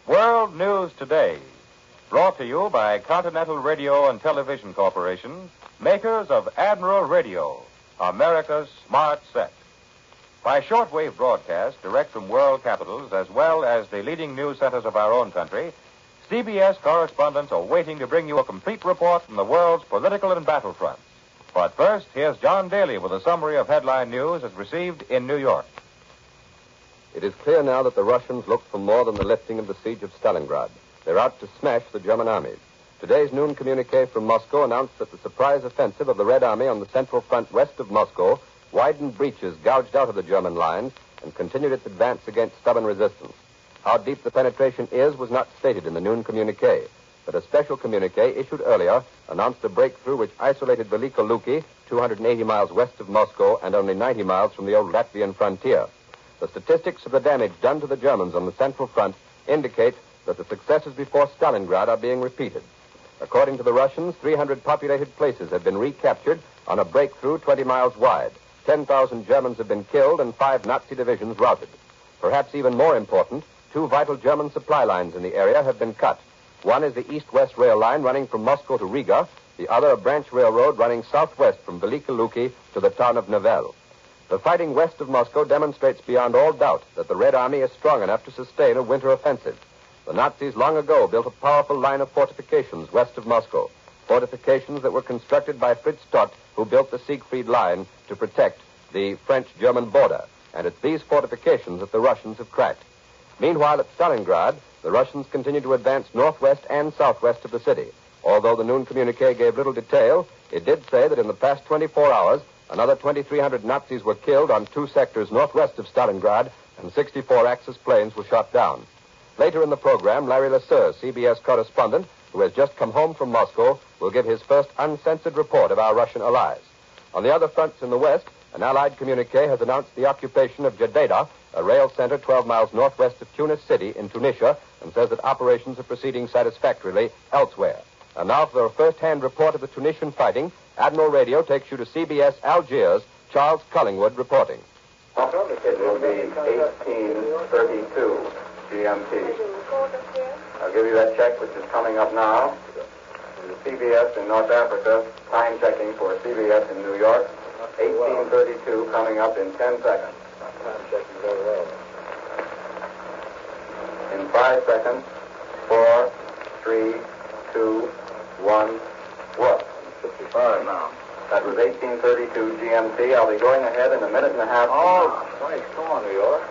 World News Today, brought to you by Continental Radio and Television Corporation, makers of Admiral Radio, America's smart set. By shortwave broadcast direct from world capitals as well as the leading news centers of our own country, CBS correspondents are waiting to bring you a complete report from the world's political and battlefronts. But first, here's John Daly with a summary of headline news as received in New York. It is clear now that the Russians look for more than the lifting of the siege of Stalingrad. They're out to smash the German armies. Today's noon communique from Moscow announced that the surprise offensive of the Red Army on the Central Front west of Moscow widened breaches gouged out of the German lines and continued its advance against stubborn resistance. How deep the penetration is was not stated in the noon communique, but a special communique issued earlier announced a breakthrough which isolated Velika Luki, 280 miles west of Moscow and only 90 miles from the old Latvian frontier. The statistics of the damage done to the Germans on the Central Front indicate that the successes before Stalingrad are being repeated. According to the Russians, 300 populated places have been recaptured on a breakthrough 20 miles wide. 10,000 Germans have been killed and 5 Nazi divisions routed. Perhaps even more important, 2 vital German supply lines in the area have been cut. One is the east-west rail line running from Moscow to Riga, the other a branch railroad running southwest from Velika Luki to the town of Nevel. The fighting west of Moscow demonstrates beyond all doubt that the Red Army is strong enough to sustain a winter offensive. The Nazis long ago built a powerful line of fortifications west of Moscow, fortifications that were constructed by Fritz Stott, who built the Siegfried Line to protect the French-German border. And it's these fortifications that the Russians have cracked. Meanwhile, at Stalingrad, the Russians continue to advance northwest and southwest of the city. Although the noon communique gave little detail, it did say that in the past 24 hours, another 2,300 Nazis were killed on 2 sectors northwest of Stalingrad, and 64 Axis planes were shot down. Later in the program, Larry Lasser, CBS correspondent, who has just come home from Moscow, will give his first uncensored report of our Russian allies. On the other fronts in the west, an Allied communique has announced the occupation of Jadeda, a rail center 12 miles northwest of Tunis City in Tunisia, and says that operations are proceeding satisfactorily elsewhere. And now for a first-hand report of the Tunisian fighting, Admiral Radio takes you to CBS Algiers, Charles Collingwood reporting. It will be 1832 GMT. I'll give you that check, which is coming up now. The CBS in North Africa, time checking for CBS in New York. 1832 coming up in 10 seconds. Time checking very well. In 5 seconds, 4, 3, 2, 1, what? 55 now. That was 1832 GMT. I'll be going ahead in a minute and a half. Oh, thanks. Come on, New York.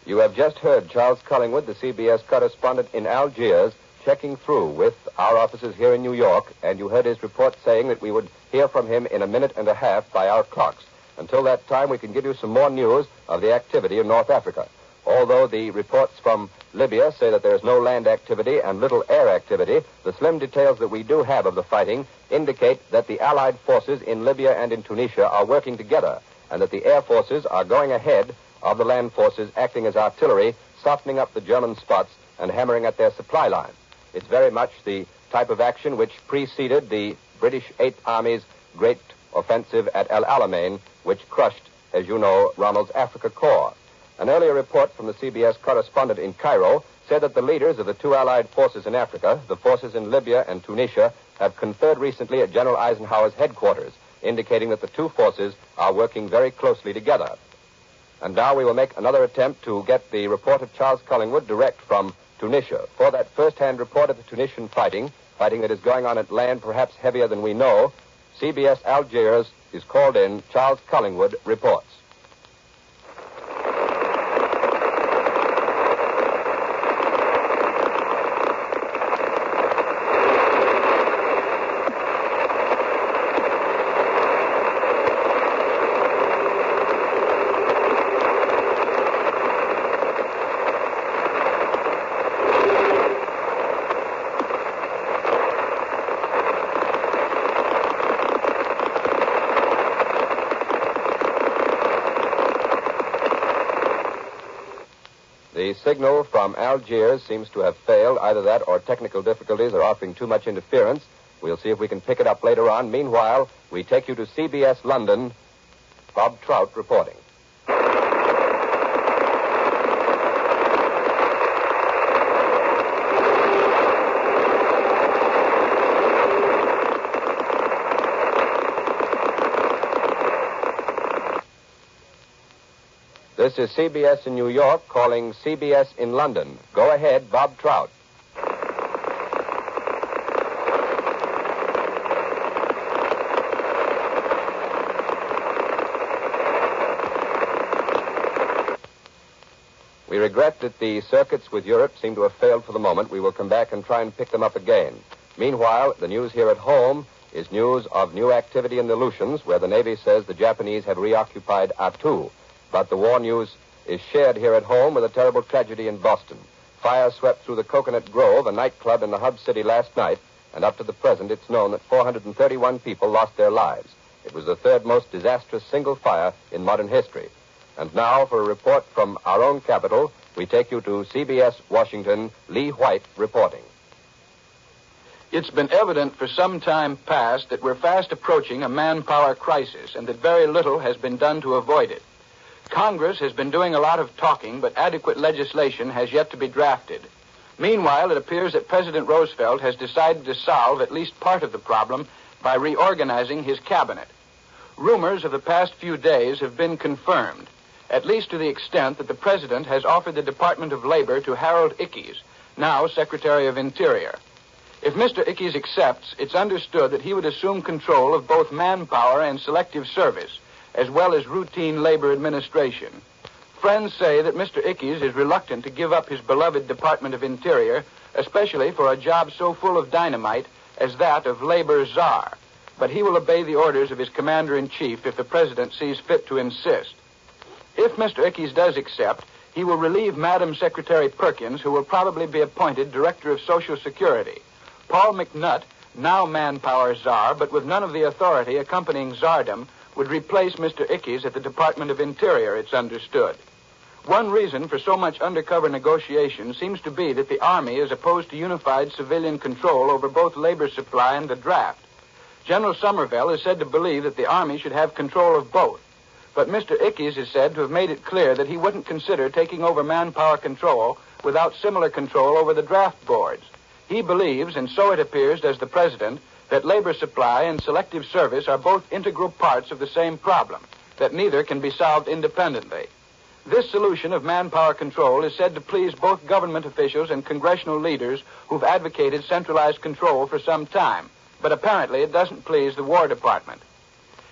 You have just heard Charles Collingwood, the CBS correspondent in Algiers, checking through with our offices here in New York, and you heard his report saying that we would hear from him in a minute and a half by our clocks. Until that time, we can give you some more news of the activity in North Africa. Although the reports from Libya say that there is no land activity and little air activity, the slim details that we do have of the fighting indicate that the Allied forces in Libya and in Tunisia are working together, and that the air forces are going ahead of the land forces acting as artillery, softening up the German spots and hammering at their supply lines. It's very much the type of action which preceded the British 8th Army's great offensive at El Alamein, which crushed, as you know, Rommel's Africa Corps. An earlier report from the CBS correspondent in Cairo said that the leaders of the 2 Allied forces in Africa, the forces in Libya and Tunisia, have conferred recently at General Eisenhower's headquarters, indicating that the 2 forces are working very closely together. And now we will make another attempt to get the report of Charles Collingwood direct from Tunisia. For that first-hand report of the Tunisian fighting that is going on at land perhaps heavier than we know, CBS Algiers is called in. Charles Collingwood reports. The signal from Algiers seems to have failed. Either that or technical difficulties are offering too much interference. We'll see if we can pick it up later on. Meanwhile, we take you to CBS London. Bob Trout reporting. This is CBS in New York calling CBS in London. Go ahead, Bob Trout. We regret that the circuits with Europe seem to have failed for the moment. We will come back and try and pick them up again. Meanwhile, the news here at home is news of new activity in the Aleutians, where the Navy says the Japanese have reoccupied Attu. But the war news is shared here at home with a terrible tragedy in Boston. Fire swept through the Coconut Grove, a nightclub in the hub city last night, and up to the present it's known that 431 people lost their lives. It was the third most disastrous single fire in modern history. And now, for a report from our own capital, we take you to CBS Washington, Lee White reporting. It's been evident for some time past that we're fast approaching a manpower crisis and that very little has been done to avoid it. Congress has been doing a lot of talking, but adequate legislation has yet to be drafted. Meanwhile, it appears that President Roosevelt has decided to solve at least part of the problem by reorganizing his cabinet. Rumors of the past few days have been confirmed, at least to the extent that the President has offered the Department of Labor to Harold Ickes, now Secretary of Interior. If Mr. Ickes accepts, it's understood that he would assume control of both manpower and selective service, as well as routine labor administration. Friends say that Mr. Ickes is reluctant to give up his beloved Department of Interior, especially for a job so full of dynamite as that of Labor Czar. But he will obey the orders of his Commander-in-Chief if the President sees fit to insist. If Mr. Ickes does accept, he will relieve Madam Secretary Perkins, who will probably be appointed Director of Social Security. Paul McNutt, now Manpower Czar, but with none of the authority accompanying czardom, would replace Mr. Ickes at the Department of Interior, it's understood. One reason for so much undercover negotiation seems to be that the Army is opposed to unified civilian control over both labor supply and the draft. General Somerville is said to believe that the Army should have control of both. But Mr. Ickes is said to have made it clear that he wouldn't consider taking over manpower control without similar control over the draft boards. He believes, and so it appears does the President, that labor supply and selective service are both integral parts of the same problem, that neither can be solved independently. This solution of manpower control is said to please both government officials and congressional leaders who've advocated centralized control for some time, but apparently it doesn't please the War Department.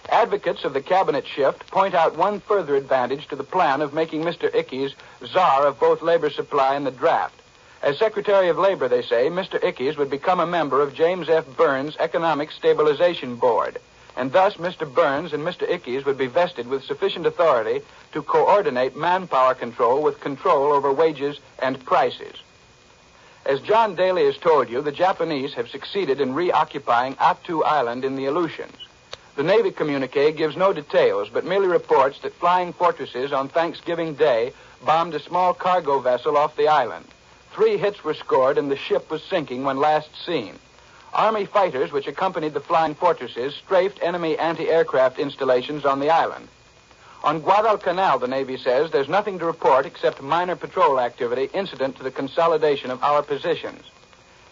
Advocates of the cabinet shift point out one further advantage to the plan of making Mr. Ickes czar of both labor supply and the draft. As Secretary of Labor, they say, Mr. Ickes would become a member of James F. Burns' Economic Stabilization Board, and thus Mr. Burns and Mr. Ickes would be vested with sufficient authority to coordinate manpower control with control over wages and prices. As John Daly has told you, the Japanese have succeeded in reoccupying Attu Island in the Aleutians. The Navy communique gives no details, but merely reports that flying fortresses on Thanksgiving Day bombed a small cargo vessel off the island. 3 hits were scored and the ship was sinking when last seen. Army fighters which accompanied the flying fortresses strafed enemy anti-aircraft installations on the island. On Guadalcanal, the Navy says, there's nothing to report except minor patrol activity incident to the consolidation of our positions.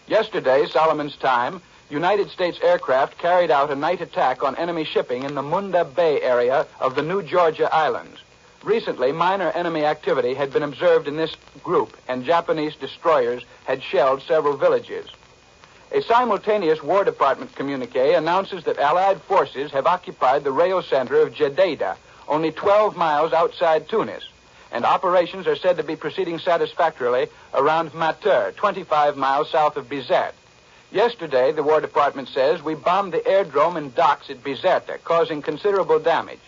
Yesterday, Solomon's time, United States aircraft carried out a night attack on enemy shipping in the Munda Bay area of the New Georgia Islands. Recently, minor enemy activity had been observed in this group, and Japanese destroyers had shelled several villages. A simultaneous War Department communique announces that Allied forces have occupied the rail center of Jeddah, only 12 miles outside Tunis, and operations are said to be proceeding satisfactorily around Mater, 25 miles south of Bizerte. Yesterday, the War Department says, we bombed the airdrome and docks at Bizerte, causing considerable damage.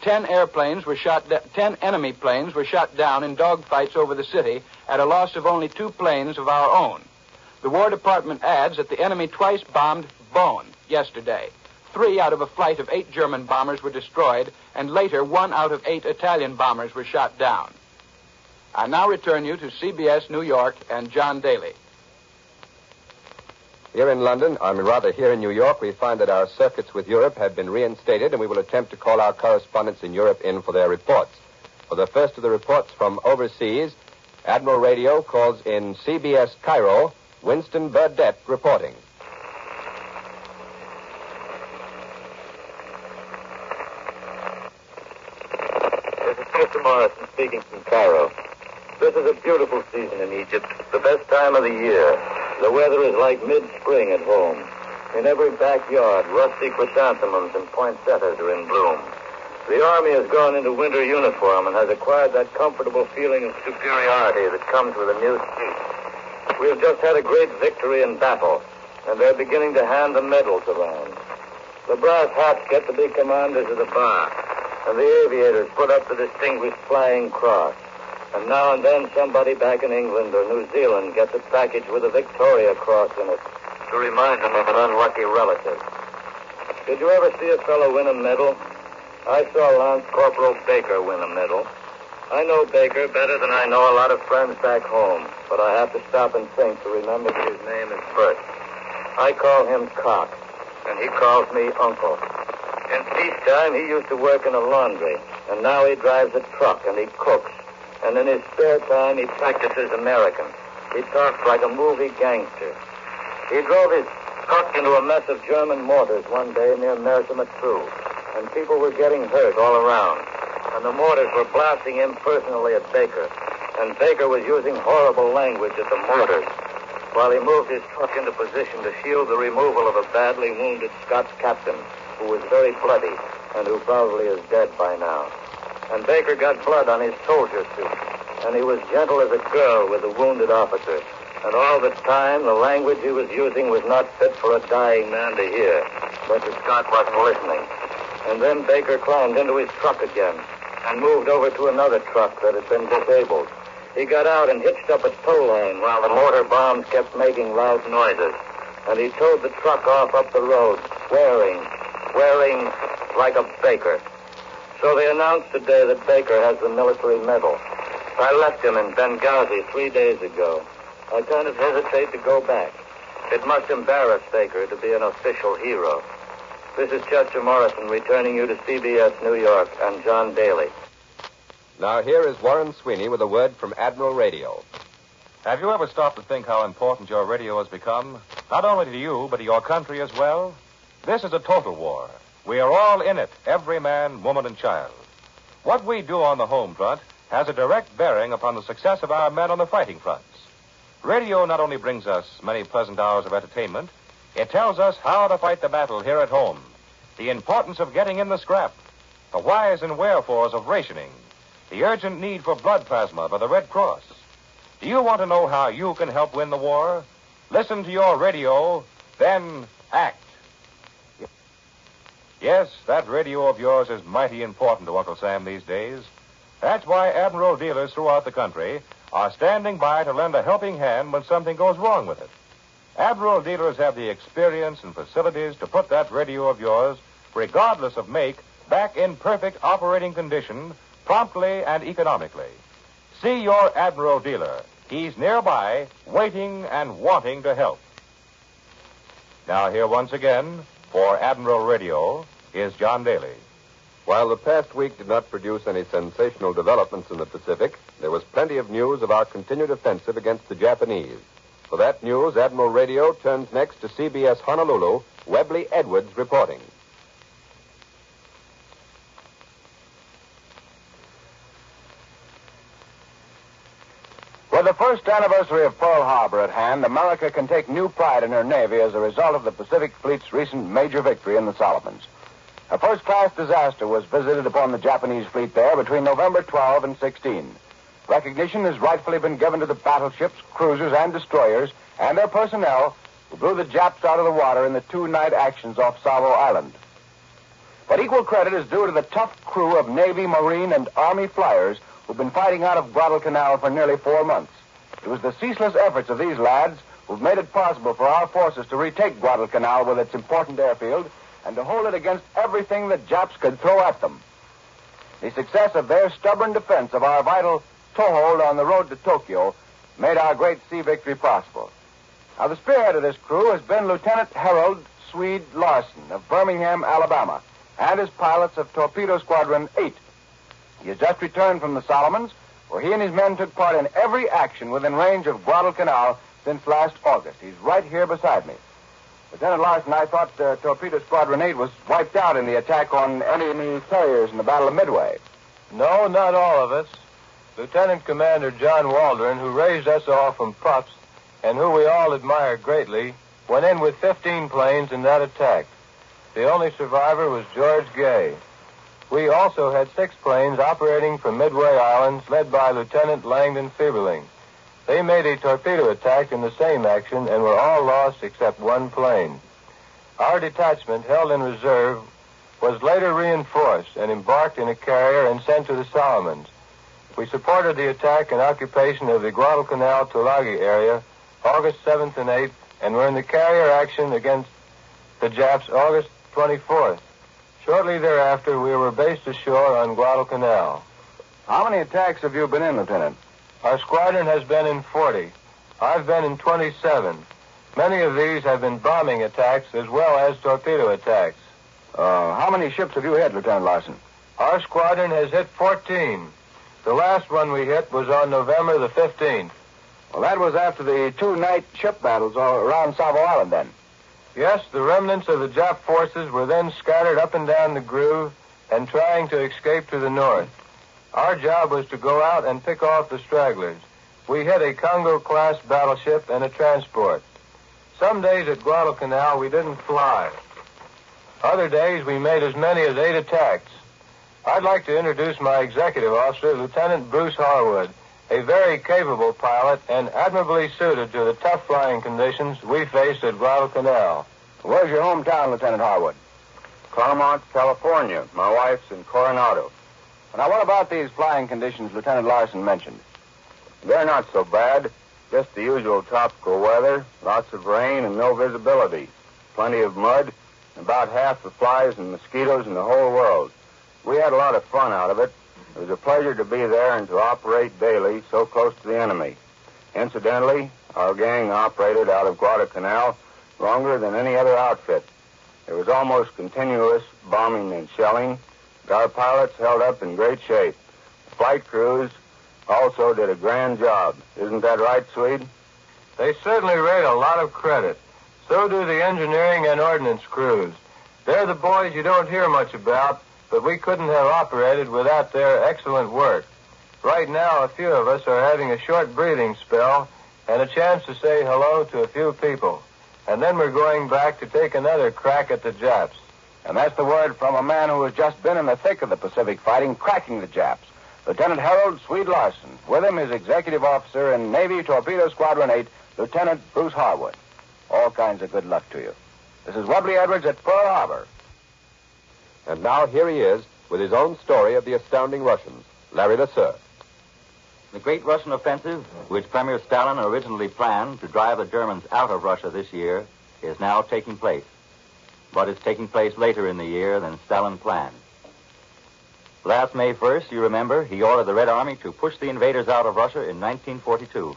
10 enemy planes were shot down in dogfights over the city at a loss of only 2 planes of our own. The War Department adds that the enemy twice bombed Bonn yesterday. 3 out of a flight of 8 German bombers were destroyed, and later 1 out of 8 Italian bombers were shot down. I now return you to CBS New York and John Daly. Here in London, here in New York, we find that our circuits with Europe have been reinstated, and we will attempt to call our correspondents in Europe in for their reports. For the first of the reports from overseas, Admiral Radio calls in CBS Cairo, Winston Burdett reporting. This is Mr. Morrison. speaking from Cairo. This is a beautiful season in Egypt, the best time of the year. The weather is like mid-spring at home. In every backyard, rusty chrysanthemums and poinsettias are in bloom. The army has gone into winter uniform and has acquired that comfortable feeling of superiority that comes with a new suit. We have just had a great victory in battle, and they're beginning to hand the medals around. The brass hats get the big commanders of the bar, and the aviators put up the Distinguished Flying Cross. And now and then somebody back in England or New Zealand gets a package with a Victoria Cross in it to remind them of an unlucky relative. Did you ever see a fellow win a medal? I saw Lance Corporal Baker win a medal. I know Baker better than I know a lot of friends back home, but I have to stop and think to remember that his name is Bert. I call him Cock, and he calls me Uncle. In peacetime, he used to work in a laundry, and now he drives a truck and he cooks. And in his spare time, he practices American. He talks like a movie gangster. He drove his truck into a mess of German mortars one day near Mersa-Matruh, and people were getting hurt all around. And the mortars were blasting him personally at Baker, and Baker was using horrible language at the mortars, while he moved his truck into position to shield the removal of a badly wounded Scots captain, who was very bloody and who probably is dead by now. And Baker got blood on his soldier suit, and he was gentle as a girl with the wounded officer. And all the time, the language he was using was not fit for a dying man to hear. But the Scot wasn't listening. And then Baker climbed into his truck again and moved over to another truck that had been disabled. He got out and hitched up a tow line while the mortar bombs kept making loud noises. And he towed the truck off up the road, swearing like a Baker. So they announced today that Baker has the military medal. I left him in Benghazi 3 days ago. I kind of hesitate to go back. It must embarrass Baker to be an official hero. This is Chester Morrison returning you to CBS New York and John Daly. Now here is Warren Sweeney with a word from Admiral Radio. Have you ever stopped to think how important your radio has become? Not only to you, but to your country as well? This is a total war. We are all in it, every man, woman, and child. What we do on the home front has a direct bearing upon the success of our men on the fighting fronts. Radio not only brings us many pleasant hours of entertainment, it tells us how to fight the battle here at home, the importance of getting in the scrap, the whys and wherefores of rationing, the urgent need for blood plasma by the Red Cross. Do you want to know how you can help win the war? Listen to your radio, then act. Yes, that radio of yours is mighty important to Uncle Sam these days. That's why Admiral dealers throughout the country are standing by to lend a helping hand when something goes wrong with it. Admiral dealers have the experience and facilities to put that radio of yours, regardless of make, back in perfect operating condition, promptly and economically. See your Admiral dealer. He's nearby, waiting and wanting to help. Now here once again, for Admiral Radio, is John Daly. While the past week did not produce any sensational developments in the Pacific, there was plenty of news of our continued offensive against the Japanese. For that news, Admiral Radio turns next to CBS Honolulu, Webley Edwards reporting. With the first anniversary of Pearl Harbor at hand, America can take new pride in her Navy as a result of the Pacific Fleet's recent major victory in the Solomons. A first-class disaster was visited upon the Japanese fleet there between November 12 and 16. Recognition has rightfully been given to the battleships, cruisers, and destroyers, and their personnel who blew the Japs out of the water in the two-night actions off Savo Island. But equal credit is due to the tough crew of Navy, Marine, and Army flyers who've been fighting out of Guadalcanal for nearly 4 months. It was the ceaseless efforts of these lads who've made it possible for our forces to retake Guadalcanal with its important airfield and to hold it against everything the Japs could throw at them. The success of their stubborn defense of our vital toehold on the road to Tokyo made our great sea victory possible. Now, the spearhead of this crew has been Lieutenant Harold Swede Larson of Birmingham, Alabama, and his pilots of Torpedo Squadron 8. He has just returned from the Solomons, where he and his men took part in every action within range of Guadalcanal since last August. He's right here beside me. Lieutenant Larson, I thought Torpedo Squadron 8 was wiped out in the attack on enemy carriers in the Battle of Midway. No, not all of us. Lieutenant Commander John Waldron, who raised us all from pups and who we all admire greatly, went in with 15 planes in that attack. The only survivor was George Gay. We also had 6 planes operating from Midway Islands, led by Lieutenant Langdon Fieberling. They made a torpedo attack in the same action and were all lost except 1 plane. Our detachment, held in reserve, was later reinforced and embarked in a carrier and sent to the Solomons. We supported the attack and occupation of the Guadalcanal-Tulagi area August 7th and 8th, and were in the carrier action against the Japs August 24th. Shortly thereafter, we were based ashore on Guadalcanal. How many attacks have you been in, Lieutenant? Our squadron has been in 40. I've been in 27. Many of these have been bombing attacks as well as torpedo attacks. How many ships have you hit, Lieutenant Larson? Our squadron has hit 14. The last one we hit was on November the 15th. Well, that was after the 2 night ship battles all around Savo Island, then. Yes, the remnants of the Jap forces were then scattered up and down the groove and trying to escape to the north. Our job was to go out and pick off the stragglers. We hit a Congo-class battleship and a transport. Some days at Guadalcanal, we didn't fly. Other days, we made as many as 8 attacks. I'd like to introduce my executive officer, Lieutenant Bruce Harwood, a very capable pilot and admirably suited to the tough flying conditions we faced at Guadalcanal. Where's your hometown, Lieutenant Harwood? Claremont, California. My wife's in Coronado. Now, what about these flying conditions Lieutenant Larson mentioned? They're not so bad. Just the usual tropical weather, lots of rain and no visibility. Plenty of mud, about half the flies and mosquitoes in the whole world. We had a lot of fun out of it. It was a pleasure to be there and to operate daily so close to the enemy. Incidentally, our gang operated out of Guadalcanal longer than any other outfit. There was almost continuous bombing and shelling. Our pilots held up in great shape. The flight crews also did a grand job. Isn't that right, Swede? They certainly rate a lot of credit. So do the engineering and ordnance crews. They're the boys you don't hear much about, but we couldn't have operated without their excellent work. Right now, a few of us are having a short breathing spell and a chance to say hello to a few people. And then we're going back to take another crack at the Japs. And that's the word from a man who has just been in the thick of the Pacific fighting, cracking the Japs. Lieutenant Harold Swede Larson. With him is Executive Officer in Navy Torpedo Squadron 8, Lieutenant Bruce Harwood. All kinds of good luck to you. This is Webley Edwards at Pearl Harbor. And now here he is with his own story of the astounding Russians, Larry LeSueur. The great Russian offensive, which Premier Stalin originally planned to drive the Germans out of Russia this year, is now taking place. But it's taking place later in the year than Stalin planned. Last May 1st, you remember, he ordered the Red Army to push the invaders out of Russia in 1942.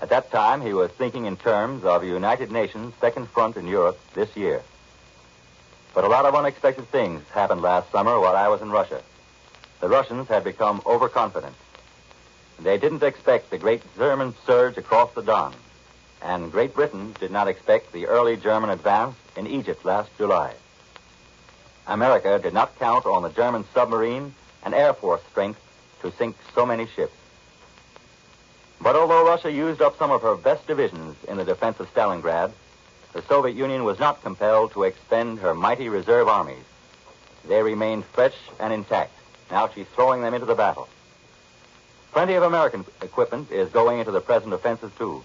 At that time, he was thinking in terms of a United Nations second front in Europe this year. But a lot of unexpected things happened last summer while I was in Russia. The Russians had become overconfident. They didn't expect the great German surge across the Don, and Great Britain did not expect the early German advance in Egypt last July. America did not count on the German submarine and air force strength to sink so many ships. But although Russia used up some of her best divisions in the defense of Stalingrad, the Soviet Union was not compelled to expend her mighty reserve armies. They remained fresh and intact. Now she's throwing them into the battle. Plenty of American equipment is going into the present offensive, too.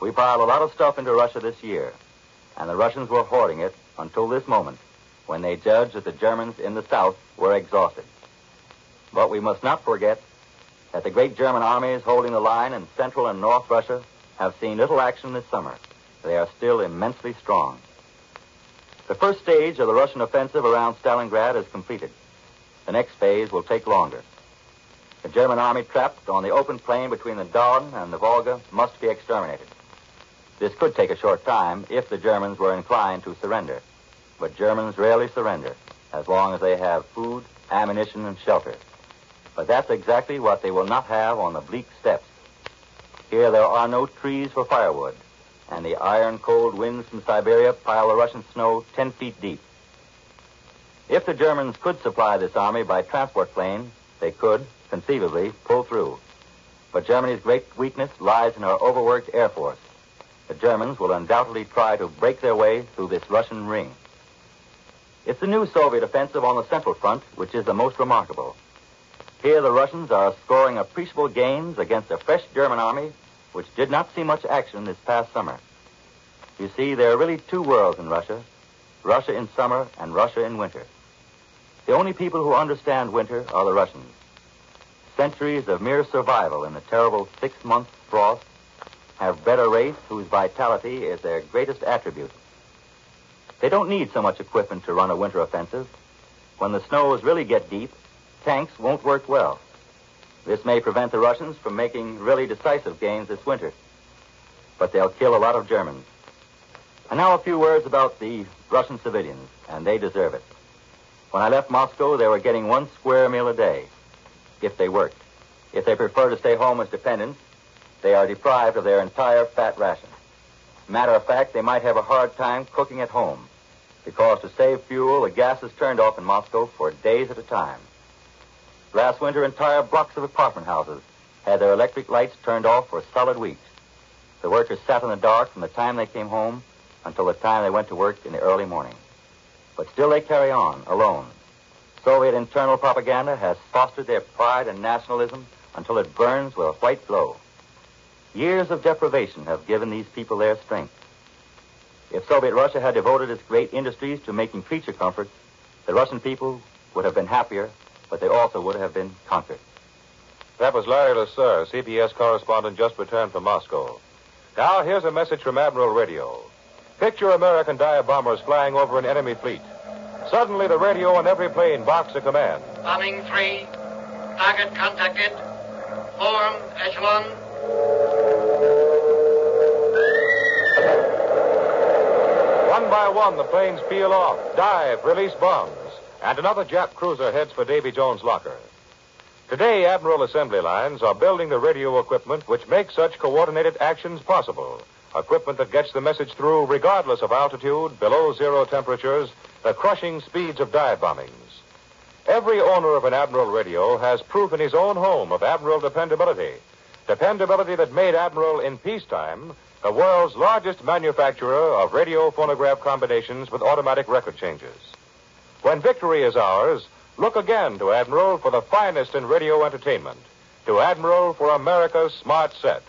We piled a lot of stuff into Russia this year, and the Russians were hoarding it until this moment, when they judged that the Germans in the south were exhausted. But we must not forget that the great German armies holding the line in Central and North Russia have seen little action this summer. They are still immensely strong. The first stage of the Russian offensive around Stalingrad is completed. The next phase will take longer. The German army trapped on the open plain between the Don and the Volga must be exterminated. This could take a short time if the Germans were inclined to surrender. But Germans rarely surrender as long as they have food, ammunition, and shelter. But that's exactly what they will not have on the bleak steppes. Here there are no trees for firewood, and the iron-cold winds from Siberia pile the Russian snow 10 feet deep. If the Germans could supply this army by transport plane, they could, conceivably, pull through. But Germany's great weakness lies in our overworked Air Force. The Germans will undoubtedly try to break their way through this Russian ring. It's the new Soviet offensive on the Central Front which is the most remarkable. Here the Russians are scoring appreciable gains against a fresh German army which did not see much action this past summer. You see, there are really two worlds in Russia, Russia in summer and Russia in winter. The only people who understand winter are the Russians. Centuries of mere survival in the terrible 6-month frost have bred a race whose vitality is their greatest attribute. They don't need so much equipment to run a winter offensive. When the snows really get deep, tanks won't work well. This may prevent the Russians from making really decisive gains this winter. But they'll kill a lot of Germans. And now a few words about the Russian civilians, and they deserve it. When I left Moscow, they were getting 1 square meal a day, if they worked. If they prefer to stay home as dependents, they are deprived of their entire fat ration. Matter of fact, they might have a hard time cooking at home, because to save fuel, the gas is turned off in Moscow for days at a time. Last winter, entire blocks of apartment houses had their electric lights turned off for solid weeks. The workers sat in the dark from the time they came home until the time they went to work in the early morning. But still they carry on, alone. Soviet internal propaganda has fostered their pride and nationalism until it burns with a white glow. Years of deprivation have given these people their strength. If Soviet Russia had devoted its great industries to making creature comforts, the Russian people would have been happier, but they also would have been conquered. That was Larry Lasser, CBS correspondent just returned from Moscow. Now, here's a message from Admiral Radio. Picture American dive bombers flying over an enemy fleet. Suddenly, the radio on every plane barks a command. Bombing 3. Target contacted. Form echelon. One by one, the planes peel off, dive, release bombs, and another Jap cruiser heads for Davy Jones' locker. Today, Admiral assembly lines are building the radio equipment which makes such coordinated actions possible. Equipment that gets the message through regardless of altitude, below zero temperatures, the crushing speeds of dive bombings. Every owner of an Admiral radio has proof in his own home of Admiral dependability. Dependability that made Admiral in peacetime the world's largest manufacturer of radio phonograph combinations with automatic record changes. When victory is ours, look again to Admiral for the finest in radio entertainment. To Admiral for America's smart set.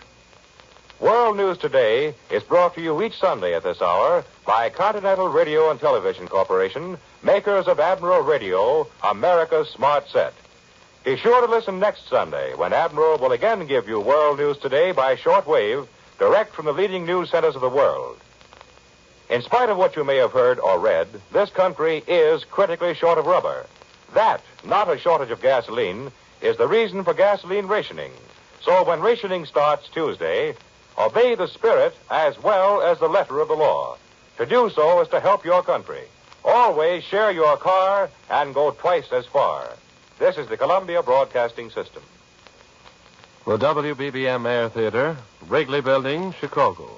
World News Today is brought to you each Sunday at this hour by Continental Radio and Television Corporation, makers of Admiral Radio, America's smart set. Be sure to listen next Sunday when Admiral will again give you World News Today by shortwave, direct from the leading news centers of the world. In spite of what you may have heard or read, this country is critically short of rubber. That, not a shortage of gasoline, is the reason for gasoline rationing. So when rationing starts Tuesday, obey the spirit as well as the letter of the law. To do so is to help your country. Always share your car and go twice as far. This is the Columbia Broadcasting System. The WBBM Air Theater, Wrigley Building, Chicago.